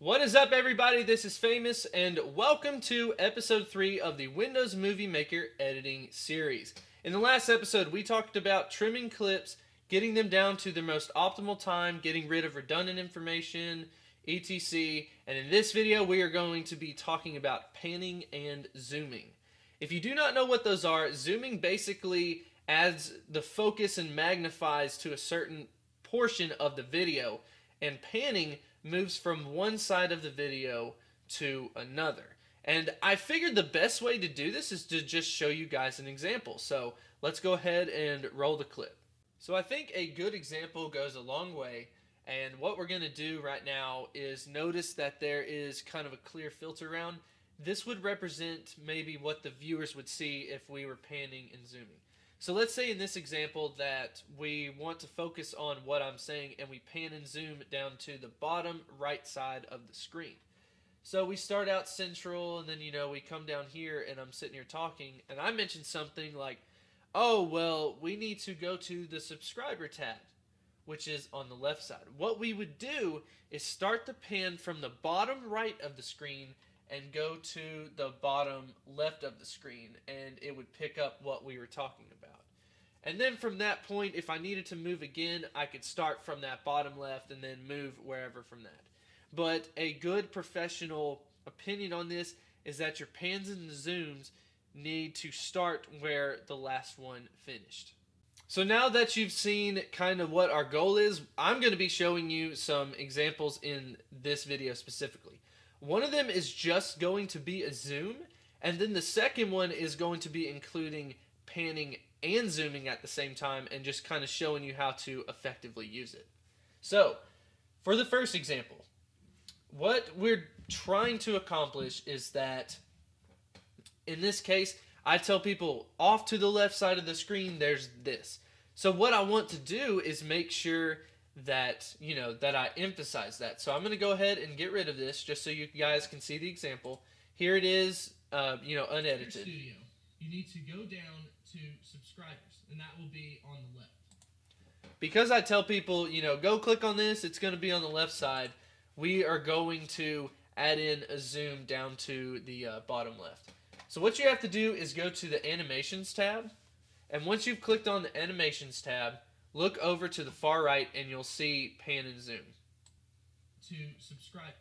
What is up, everybody? This is Famous, and welcome to episode 3 of the Windows Movie Maker editing series. In the last episode, we talked about trimming clips, getting them down to their most optimal time, getting rid of redundant information, etc. And in this video, we are going to be talking about panning and zooming. If you do not know what those are, zooming basically adds the focus and magnifies to a certain portion of the video, and panning moves from one side of the video to another. And I figured the best way to do this is to just show you guys an example. So let's go ahead and roll the clip. So I think a good example goes a long way. And what we're going to do right now is notice that there is kind of a clear filter around. This would represent maybe what the viewers would see if we were panning and zooming. So let's say in this example that we want to focus on what I'm saying, and we pan and zoom down to the bottom right side of the screen. So we start out central, and then we come down here, and I'm sitting here talking, and I mentioned something like, oh, well, we need to go to the subscriber tab, which is on the left side. What we would do is start the pan from the bottom right of the screen and go to the bottom left of the screen, and it would pick up what we were talking about. And then from that point, if I needed to move again, I could start from that bottom left and then move wherever from that. But a good professional opinion on this is that your pans and zooms need to start where the last one finished. So now that you've seen kind of what our goal is, I'm going to be showing you some examples in this video specifically. One of them is just going to be a zoom, and then the second one is going to be including panning and zooming at the same time, and just kind of showing you how to effectively use it. So, for the first example, what we're trying to accomplish is that, in this case, I tell people off to the left side of the screen, there's this. So what I want to do is make sure that, that I emphasize that. So I'm going to go ahead and get rid of this just so you guys can see the example. Here it is, unedited. Studio. You need to go down to subscribers, and that will be on the left. Because I tell people, go click on this, it's going to be on the left side, we are going to add in a zoom down to the bottom left. So what you have to do is go to the Animations tab, and once you've clicked on the Animations tab, look over to the far right and you'll see pan and zoom. To subscribe.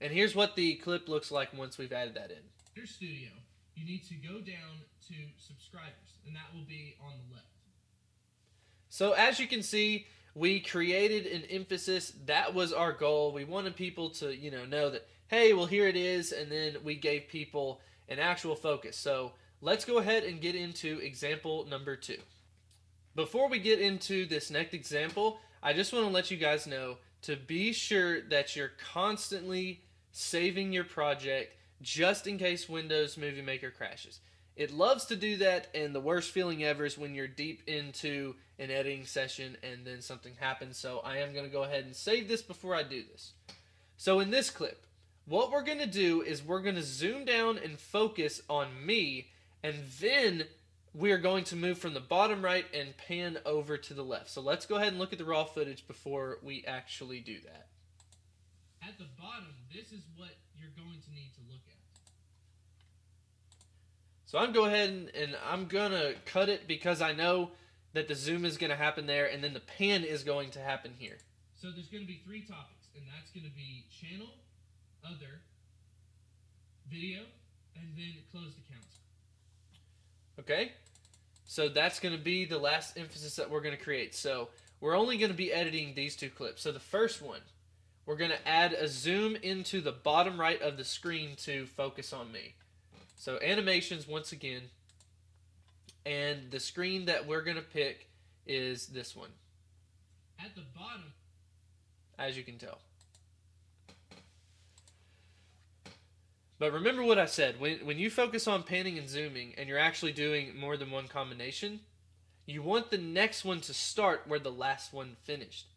And here's what the clip looks like once we've added that in. Here's Studio. You need to go down to subscribers, and that will be on the left. So as you can see, we created an emphasis. That was our goal. We wanted people to, know that, hey, well, here it is, and then we gave people an actual focus. So let's go ahead and get into example number 2. Before we get into this next example, I just want to let you guys know to be sure that you're constantly saving your project just in case Windows Movie Maker crashes. It loves to do that, and the worst feeling ever is when you're deep into an editing session and then something happens. So I am going to go ahead and save this before I do this. So in this clip, what we're going to do is we're going to zoom down and focus on me, and then we're going to move from the bottom right and pan over to the left. So let's go ahead and look at the raw footage before we actually do that. At the bottom, this is what you're going to need to look at. So I'm going ahead and I'm going to cut it because I know that the zoom is going to happen there, and then the pan is going to happen here. So there's going to be 3 topics, and that's going to be channel, other, video, and then close the counter. Okay? So that's going to be the last emphasis that we're going to create. So we're only going to be editing these 2 clips. So the first one, we're going to add a zoom into the bottom right of the screen to focus on me. So animations once again, and the screen that we're going to pick is this one. At the bottom, as you can tell. But remember what I said, when you focus on panning and zooming and you're actually doing more than one combination, you want the next one to start where the last one finished.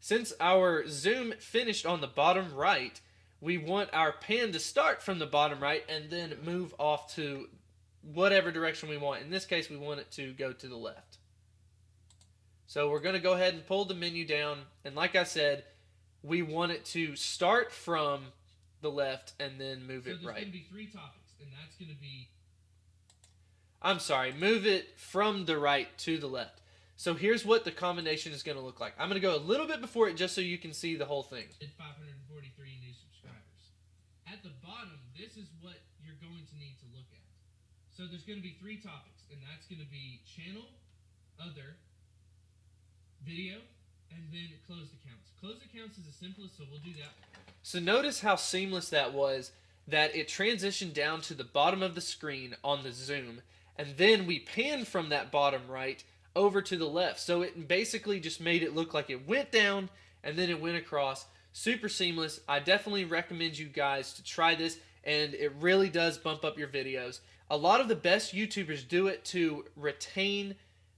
Since our zoom finished on the bottom right, we want our pan to start from the bottom right and then move off to whatever direction we want. In this case, we want it to go to the left. So we're going to go ahead and pull the menu down. And like I said, we want it to start from the left and then move So it there's right. going to be 3 topics, and that's going to be... I'm sorry, move it from the right to the left. So here's what the combination is going to look like. I'm going to go a little bit before it just so you can see the whole thing. 543 new subscribers. At the bottom, this is what you're going to need to look at. So there's going to be 3 topics, and that's going to be channel, other, video, and then closed accounts. Closed accounts is the simplest, so we'll do that. So notice how seamless that was, that it transitioned down to the bottom of the screen on the zoom, and then we pan from that bottom right over to the left. So it basically just made it look like it went down and then it went across. Super seamless. I definitely recommend you guys to try this, and it really does bump up your videos. A lot of the best YouTubers do it to retain,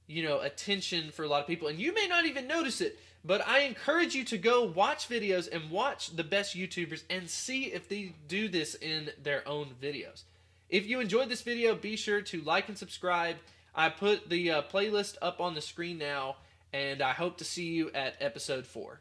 attention for a lot of people, and you may not even notice it, but I encourage you to go watch videos and watch the best YouTubers and see if they do this in their own videos. If you enjoyed this video, be sure to like and subscribe. I put the playlist up on the screen now, and I hope to see you at episode 4.